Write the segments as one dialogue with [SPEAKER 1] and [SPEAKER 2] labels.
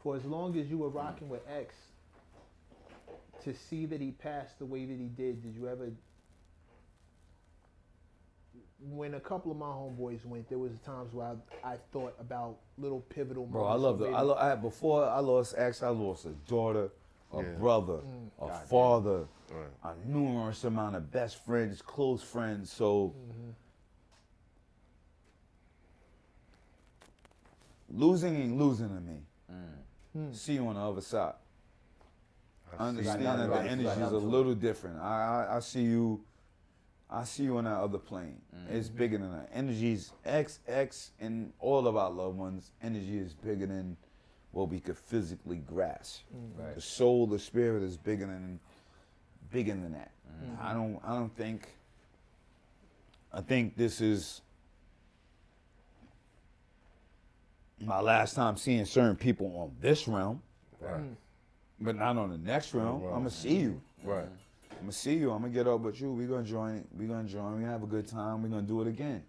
[SPEAKER 1] for as long as you were rocking with X, to see that he passed the way that he did you ever? When a couple of my homeboys went, there was times where I thought about little pivotal moments.
[SPEAKER 2] Bro, I love the. Before I lost X, I lost a daughter, a brother, a father, a numerous amount of best friends, close friends. So losing ain't losing to me. See you on the other side. I understand that the energy is a little different. I see you. I see you on that other plane. It's bigger than that. Energy's X, and all of our loved ones, energy is bigger than what we could physically grasp. Right. The soul, the spirit is bigger than that. I don't think. I think this is my last time seeing certain people on this realm, but not on the next realm. I'm gonna see you.
[SPEAKER 3] Right.
[SPEAKER 2] I'm gonna see you. I'm gonna get up with you. We're gonna join it. We're gonna have a good time. We're gonna do it again.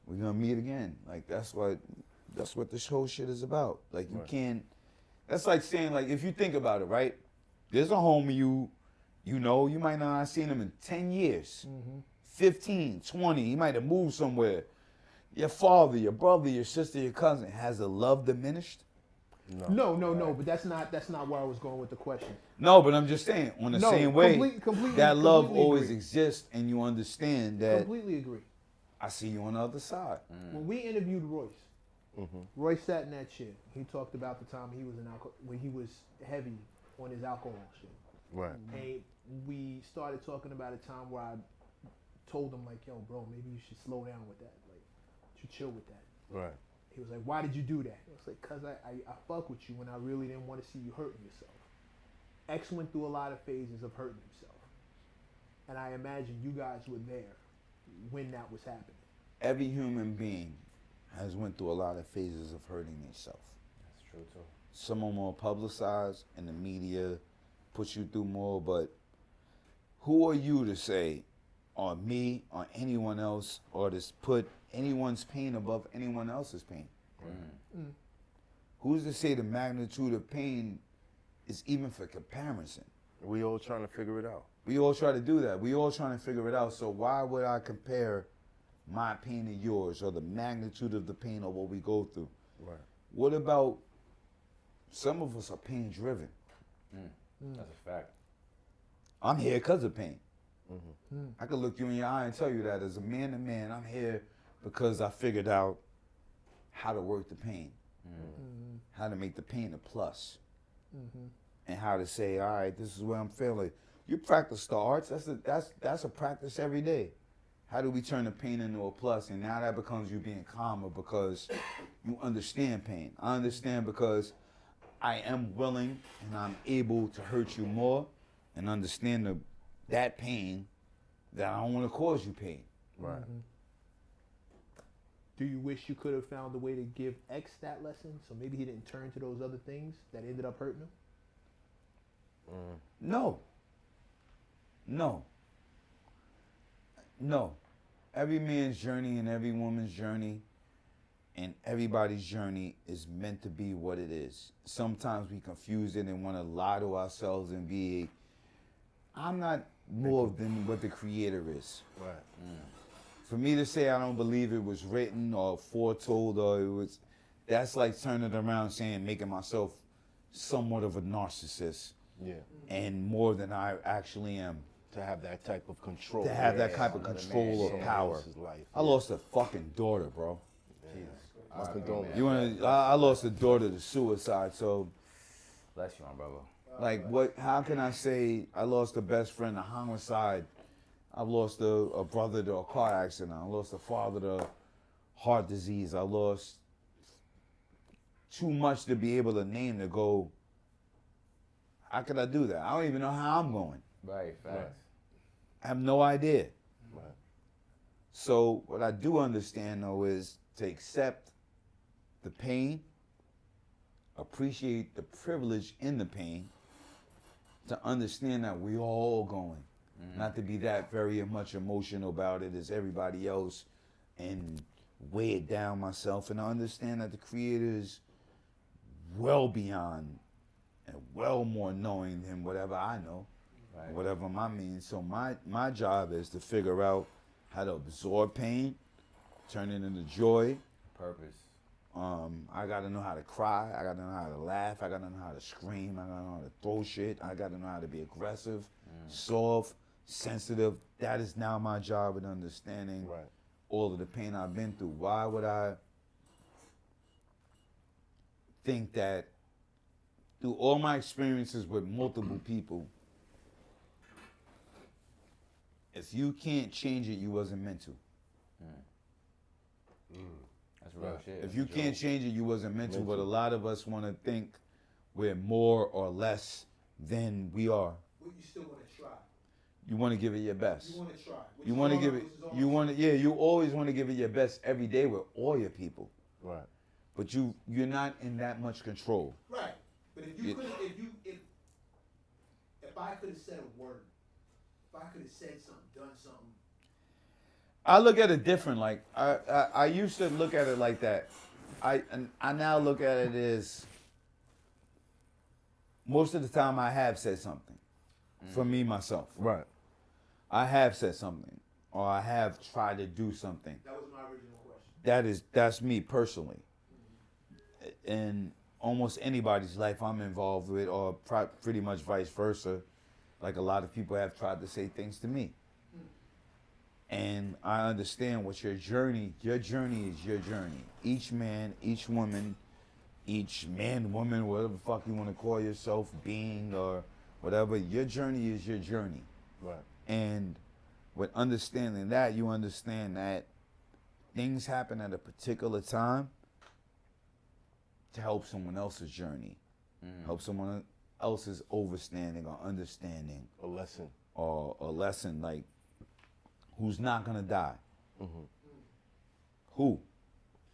[SPEAKER 2] We're gonna meet again. Like that's what this whole shit is about. Like you can't. That's like saying, like, if you think about it, right? There's a homie you know, you might not have seen him in 10 years, 15, 20. He might have moved somewhere. Your father, your brother, your sister, your cousin. Has the love diminished?
[SPEAKER 1] No. But that's not where I was going with the question.
[SPEAKER 2] No, but I'm just saying, on the same way, that love
[SPEAKER 1] completely
[SPEAKER 2] always
[SPEAKER 1] agree.
[SPEAKER 2] exists, and you understand that.
[SPEAKER 1] Completely agree.
[SPEAKER 2] I see you on the other side.
[SPEAKER 1] When we interviewed Royce, Royce sat in that chair. He talked about the time he was when he was heavy on his alcohol shit.
[SPEAKER 3] Right.
[SPEAKER 1] And we started talking about a time where I told him, like, yo, bro, maybe you should slow down with that. Like, you should chill with that.
[SPEAKER 3] Right.
[SPEAKER 1] He was like, why did you do that? I was like, because I fuck with you when I really didn't want to see you hurting yourself. X went through a lot of phases of hurting himself. And I imagine you guys were there when that was happening.
[SPEAKER 2] Every human being has went through a lot of phases of hurting themselves.
[SPEAKER 3] That's true too.
[SPEAKER 2] Some are more publicized and the media puts you through more, but who are you to say, or me, or anyone else, or to put anyone's pain above anyone else's pain? Who's to say the magnitude of pain is even for comparison?
[SPEAKER 3] We all trying to figure it out.
[SPEAKER 2] We all try to do that. We all trying to figure it out. So why would I compare my pain to yours, or the magnitude of the pain of what we go through?
[SPEAKER 3] Right.
[SPEAKER 2] What about some of us are pain driven?
[SPEAKER 4] That's a fact.
[SPEAKER 2] I'm here because of pain. I could look you in your eye and tell you that as a man to man, I'm here because I figured out how to work the pain, how to make the pain a plus, and how to say, all right, this is where I'm feeling. You practice the arts. That's a practice every day. How do we turn the pain into a plus? And now that becomes you being calmer because you understand pain. I understand because I am willing and I'm able to hurt you more and understand that pain, that I don't want to cause you pain.
[SPEAKER 3] Right.
[SPEAKER 1] Do you wish you could have found a way to give X that lesson so maybe he didn't turn to those other things that ended up hurting him?
[SPEAKER 2] No. Every man's journey and every woman's journey and everybody's journey is meant to be what it is. Sometimes we confuse it and want to lie to ourselves and be, I'm not more than what the creator is.
[SPEAKER 3] Right.
[SPEAKER 2] For me to say I don't believe it was written or foretold or it was, that's like turning it around saying, making myself somewhat of a narcissist.
[SPEAKER 3] Yeah.
[SPEAKER 2] And more than I actually am.
[SPEAKER 3] To have that type of control.
[SPEAKER 2] To have that type of control or power. I lost a fucking daughter, bro.
[SPEAKER 3] My condolences.
[SPEAKER 2] I lost a daughter to suicide, so
[SPEAKER 4] Bless you, my brother.
[SPEAKER 2] like what, how can I say I lost a best friend to homicide? I've lost a brother to a car accident. I lost a father to heart disease. I lost too much to be able to name to go, how could I do that? I don't even know how I'm going.
[SPEAKER 4] Right, facts.
[SPEAKER 2] I have no idea.
[SPEAKER 3] Right.
[SPEAKER 2] So what I do understand though is to accept the pain, appreciate the privilege in the pain, to understand that we all going. Not to be that very much emotional about it as everybody else and weigh it down myself, and I understand that the creator is well beyond and well more knowing than whatever I know,
[SPEAKER 4] Right.
[SPEAKER 2] whatever my means. So my job is to figure out how to absorb pain, turn it into joy.
[SPEAKER 4] Purpose.
[SPEAKER 2] I gotta know how to cry. I gotta know how to laugh. I gotta know how to scream. I gotta know how to throw shit. I gotta know how to be aggressive, soft, sensitive. That is now my job in understanding
[SPEAKER 3] Right.
[SPEAKER 2] all of the pain I've been through. Why would I think that through all my experiences with multiple people, if you can't change it, you wasn't meant to.
[SPEAKER 4] That's real shit.
[SPEAKER 2] If you can't change it, you wasn't meant to. But a lot of us want to think we're more or less than we are.
[SPEAKER 1] Well, you still want to try.
[SPEAKER 2] You want to give it your best.
[SPEAKER 1] You want to try.
[SPEAKER 2] You want to give it. You want to. Yeah. You always want to give it your best every day with all your people.
[SPEAKER 3] Right.
[SPEAKER 2] But you're not in that much control.
[SPEAKER 1] Right. But if you could, if I could have said a word, if I could have said something, done something.
[SPEAKER 2] I look at it different. Like I used to look at it like that. I now look at it as most of the time I have said something for me myself.
[SPEAKER 3] Right.
[SPEAKER 2] I have said something, or I have tried to do something.
[SPEAKER 1] That was my original question.
[SPEAKER 2] That's me personally. In almost anybody's life I'm involved with, or pretty much vice versa. Like a lot of people have tried to say things to me. And I understand what your journey is your journey. Each man, each woman, each man, woman, whatever the fuck you want to call yourself, being or whatever, your journey is your journey.
[SPEAKER 3] Right.
[SPEAKER 2] And with understanding that, you understand that things happen at a particular time to help someone else's journey, help someone else's overstanding or understanding
[SPEAKER 3] A lesson.
[SPEAKER 2] or a lesson, like who's not gonna die. Who?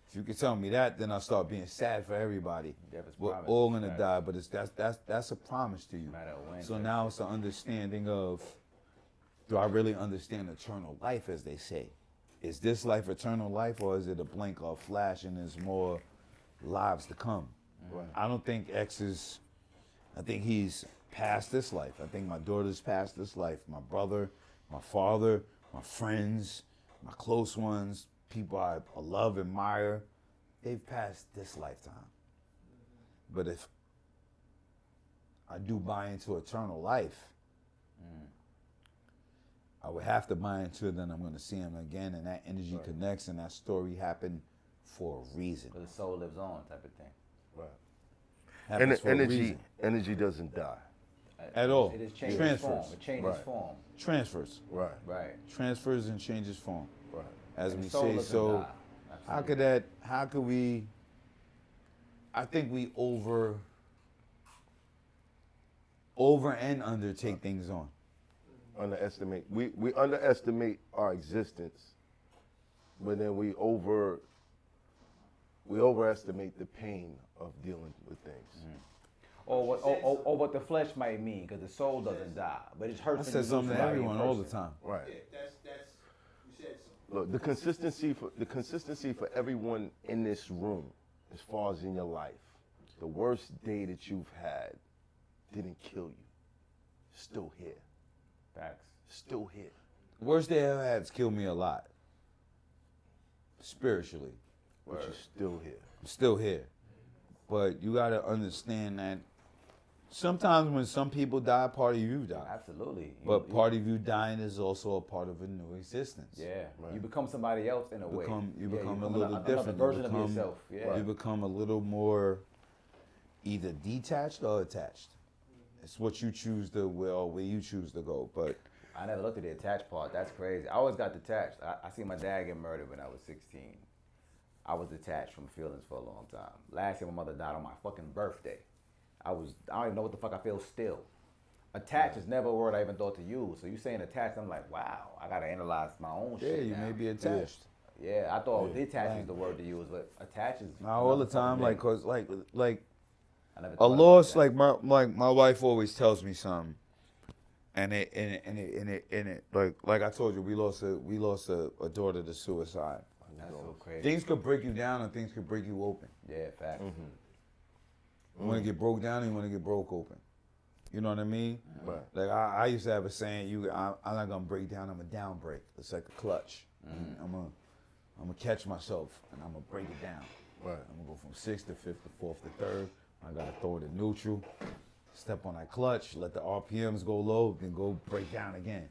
[SPEAKER 2] If you could tell me that, then I'll start being sad for everybody.
[SPEAKER 4] Yeah, if it's
[SPEAKER 2] We're
[SPEAKER 4] promised,
[SPEAKER 2] all gonna
[SPEAKER 4] right.
[SPEAKER 2] die, but it's that's a promise to you.
[SPEAKER 4] Matter when,
[SPEAKER 2] So
[SPEAKER 4] type
[SPEAKER 2] now it's an understanding of, do I really understand eternal life, as they say? Is this life eternal life, or is it a blink or a flash and there's more lives to come?
[SPEAKER 3] Right.
[SPEAKER 2] I don't think X is, I think he's past this life. I think my daughter's past this life. My brother, my father, my friends, my close ones, people I love, admire, they've passed this lifetime. But if I do buy into eternal life, I would have to buy into it, then I'm going to see him again, and that energy connects, and that story happened for a reason.
[SPEAKER 4] Because the soul lives on, type of thing.
[SPEAKER 3] Right.
[SPEAKER 2] Happens
[SPEAKER 3] And
[SPEAKER 2] for a
[SPEAKER 3] energy,
[SPEAKER 2] reason.
[SPEAKER 3] energy doesn't die.
[SPEAKER 2] At all.
[SPEAKER 4] It is changes
[SPEAKER 2] Transfers.
[SPEAKER 4] form. It changes
[SPEAKER 3] Right.
[SPEAKER 4] form.
[SPEAKER 2] Transfers.
[SPEAKER 3] Right.
[SPEAKER 4] Right.
[SPEAKER 2] Transfers and changes form,
[SPEAKER 3] Right.
[SPEAKER 2] as
[SPEAKER 4] And
[SPEAKER 2] we
[SPEAKER 4] the soul
[SPEAKER 2] say.
[SPEAKER 4] doesn't
[SPEAKER 2] So
[SPEAKER 4] die.
[SPEAKER 2] how
[SPEAKER 4] Absolutely.
[SPEAKER 2] could we, I think we over and under take things on.
[SPEAKER 3] Underestimate. We underestimate our existence, but then we overestimate the pain of dealing with things.
[SPEAKER 4] Or what the flesh might mean, because the soul doesn't die, but it's
[SPEAKER 2] I
[SPEAKER 4] hurtful.
[SPEAKER 2] said something to everyone all the time.
[SPEAKER 3] Right.
[SPEAKER 1] Yeah, that's you said something.
[SPEAKER 3] Look, the consistency for everyone in this room, as far as in your life, the worst day that you've had didn't kill you. Still here.
[SPEAKER 4] Facts.
[SPEAKER 3] Still here.
[SPEAKER 2] Worst day I ever had killed me a lot. Spiritually.
[SPEAKER 3] But you're still here.
[SPEAKER 2] I'm still here. But you gotta understand that sometimes when some people die, part of you die.
[SPEAKER 4] Absolutely.
[SPEAKER 2] But part of you dying is also a part of a new existence.
[SPEAKER 4] Yeah.
[SPEAKER 3] Right.
[SPEAKER 4] You become somebody else in a way.
[SPEAKER 2] You
[SPEAKER 4] Yeah,
[SPEAKER 2] become a
[SPEAKER 4] another-
[SPEAKER 2] little different.
[SPEAKER 4] Another version
[SPEAKER 2] you become,
[SPEAKER 4] of yourself. Yeah.
[SPEAKER 2] You become a little more either detached or attached. It's what you choose to, where you choose to go. But
[SPEAKER 4] I never looked at the attached part. That's crazy. I always got detached. I seen my dad get murdered when I was 16. I was detached from feelings for a long time. Last year, my mother died on my fucking birthday. I don't even know what the fuck I feel still. Attached is never a word I even thought to use. So you saying attached, I'm like, wow, I gotta analyze my own
[SPEAKER 2] yeah,
[SPEAKER 4] shit
[SPEAKER 2] you
[SPEAKER 4] now.
[SPEAKER 2] may be attached.
[SPEAKER 4] Yeah, I thought detached is the word to use, but attached is
[SPEAKER 2] Not all the
[SPEAKER 4] another fucking
[SPEAKER 2] time,
[SPEAKER 4] thing.
[SPEAKER 2] like, cause like
[SPEAKER 4] I never
[SPEAKER 2] a
[SPEAKER 4] thought about
[SPEAKER 2] loss,
[SPEAKER 4] that.
[SPEAKER 2] like my wife always tells me something, and it like I told you, we lost a daughter to suicide.
[SPEAKER 4] That's so crazy.
[SPEAKER 2] Things could break you down and things could break you open.
[SPEAKER 4] Yeah, facts.
[SPEAKER 2] You want to get broke down, and you want to get broke open. You know what I mean?
[SPEAKER 3] Right.
[SPEAKER 2] Like I used to have a saying, I'm not gonna break down, I'm a down break. It's like a clutch. I'm gonna catch myself and I'm gonna break it down.
[SPEAKER 3] Right.
[SPEAKER 2] I'm gonna go from 6th to 5th to 4th to 3rd. I gotta throw it in neutral, step on that clutch, let the RPMs go low, then go break down again.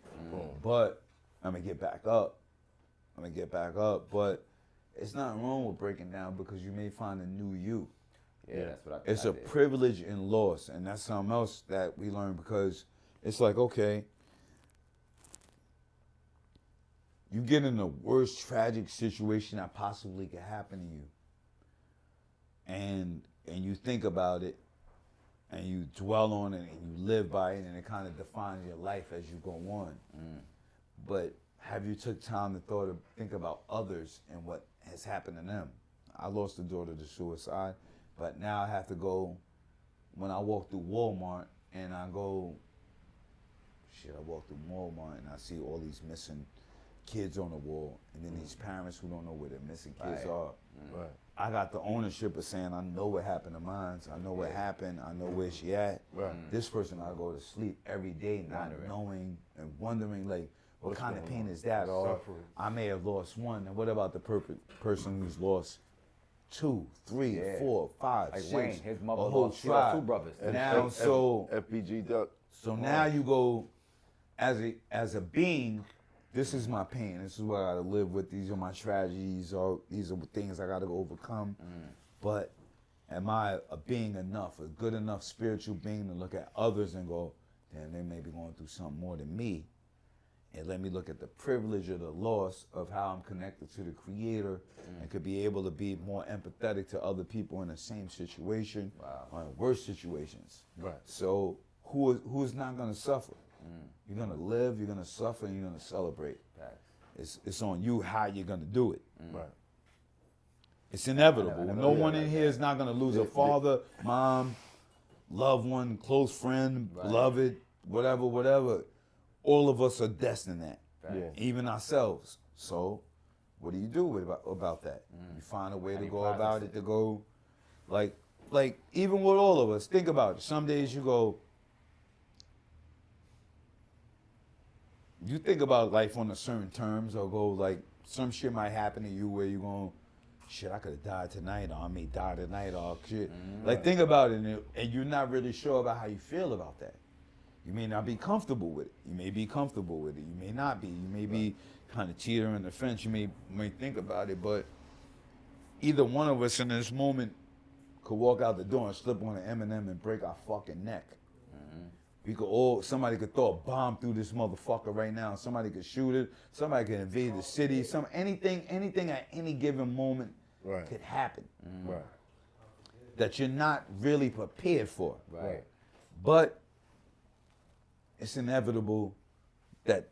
[SPEAKER 2] But I'm gonna get back up. But it's not wrong with breaking down because you may find a new you.
[SPEAKER 4] Yeah, that's what
[SPEAKER 2] It's
[SPEAKER 4] I
[SPEAKER 2] a
[SPEAKER 4] did.
[SPEAKER 2] privilege and loss, and that's something else that we learn because it's like, okay, you get in the worst tragic situation that possibly could happen to you, and you think about it, and you dwell on it, and you live by it, and it kind of defines your life as you go on. But have you took time to think about others and what has happened to them? I lost a daughter to suicide. But now I have to go, when I walk through Walmart and I walk through Walmart and I see all these missing kids on the wall and then these parents who don't know where their missing kids are.
[SPEAKER 3] Right.
[SPEAKER 2] I got the ownership of saying, I know what happened to mine. I know what happened. I know where she at.
[SPEAKER 3] Right.
[SPEAKER 2] This person, I go to sleep every day not knowing and wondering, like, what kind of pain is that? Or I may have lost one. And what about the person who's lost 2, 3, 4, 5,
[SPEAKER 4] Like
[SPEAKER 2] 6,
[SPEAKER 4] Wayne, his mother
[SPEAKER 2] a whole
[SPEAKER 4] lost, she lost
[SPEAKER 2] tribe.
[SPEAKER 4] 2 brothers.
[SPEAKER 2] Now, so
[SPEAKER 3] FPG Duck.
[SPEAKER 2] now you go, as a being, this is my pain. This is what I gotta live with. These are my tragedies. Or these are things I gotta overcome. But am I a being enough, a good enough spiritual being to look at others and go, damn, they may be going through something more than me. And let me look at the privilege or the loss of how I'm connected to the Creator and could be able to be more empathetic to other people in the same situation or in worse situations.
[SPEAKER 3] Right.
[SPEAKER 2] So who is not going to suffer? You're going to live, you're going to suffer, and you're going to celebrate. It's on you how you're going to do it.
[SPEAKER 3] Right.
[SPEAKER 2] It's inevitable.
[SPEAKER 4] never
[SPEAKER 2] No
[SPEAKER 4] did
[SPEAKER 2] one
[SPEAKER 4] that
[SPEAKER 2] in here is not going to lose a father, mom, loved one, close friend, beloved, whatever. All of us are destined that, even ourselves. So, what do you do about that? You find a way
[SPEAKER 4] How
[SPEAKER 2] to
[SPEAKER 4] do you
[SPEAKER 2] go
[SPEAKER 4] process
[SPEAKER 2] about
[SPEAKER 4] it?
[SPEAKER 2] it, to go, like even with all of us, think about it. Some days you think about life on a certain terms, or go like some shit might happen to you where you going, shit, I could have died tonight, or I may die tonight, or shit. Like think about it, and you're not really sure about how you feel about that. You may not be comfortable with it. You may be comfortable with it. You may not be. You may be kind of teetering the fence. You may think about it, but either one of us in this moment could walk out the door and slip on an M&M and break our fucking neck. We could somebody could throw a bomb through this motherfucker right now. Somebody could shoot it. Somebody could invade the city. Anything at any given moment could happen.
[SPEAKER 3] Right.
[SPEAKER 2] That you're not really prepared for.
[SPEAKER 4] Right.
[SPEAKER 2] But it's inevitable that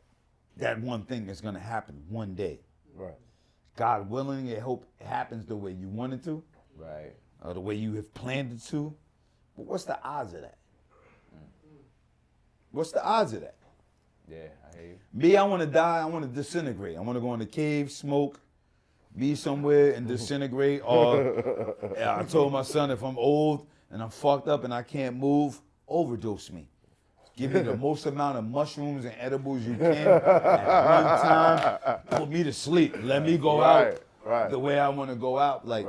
[SPEAKER 2] one thing is going to happen one day.
[SPEAKER 3] Right.
[SPEAKER 2] God willing, I hope it happens the way you want it to,
[SPEAKER 4] Right.
[SPEAKER 2] or the way you have planned it to. But what's the odds of that? What's the odds of that?
[SPEAKER 4] Yeah, I hear you.
[SPEAKER 2] Me, I want to die. I want to disintegrate. I want to go in the cave, smoke, be somewhere and disintegrate. Or I told my son, if I'm old and I'm fucked up and I can't move, overdose me. Give me the most amount of mushrooms and edibles you can at one time. Put me to sleep. Let me go out the way I want to go out. Like,